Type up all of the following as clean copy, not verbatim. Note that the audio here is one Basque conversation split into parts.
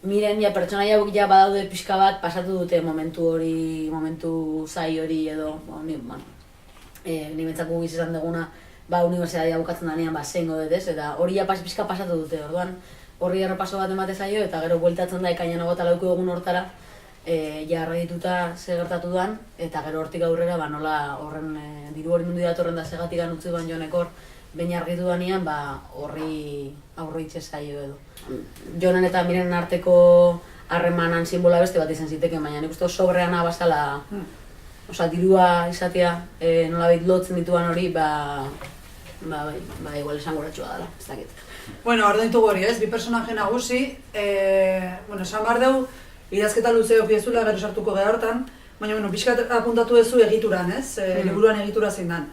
Miren, pertsonaia ja badaude pixka bat, pasatu dute momentu zai hori edo, ni bentsako giz esan duguna, unibertsitatea bukatzen danean zein godetez, eta hori ja pixka pasatu dute, orduan, horri errepaso bat emate zaio, eta gero bueltatzen da ekainan agota lauko egun hortara, jarra dituta ze gertatu dan, eta gero hortik aurrera, nola horren diru hori nundi datorren da segatik utzi ban Jonekor, behin argitu danean, horri aurroitze zaio edo. Jonen eta Miren arteko harremanan sinbola beste bat izan ziteken, baina nik uste sobreana bazala, dirua izatea, nolabait lotzen dituan hori, igual esangoratxua dela, ez dakit. Bueno, ordain dugu hori, ez? Bi personaje nagusi, esan behar dugu, idazketa luze okiezula gero sartuko geha hortan, baina, pixkat apuntatu duzu egituran, ez? Liburuan egitura zein dan.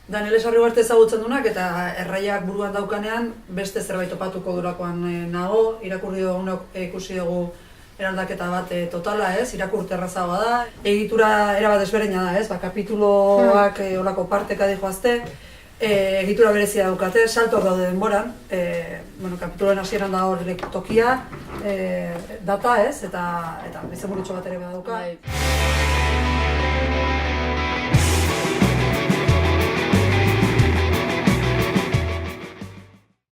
Daniel Sarribarte ezagutzen dunak eta erraiak buruan daukanean beste zerbait topatuko durakoan nago, irakurri dugunok ikusi dugu eraldaketa bat totala, ez? Irakurte errazagoa da. Egitura erabat desberdina da, ez? Kapituloak horako parteka dijoazte, egitura berezia daukate, saltoak daude denboran, kapituloen hasieran da hor tokia, data, ez? Eta izenburutxo bat ere badauka.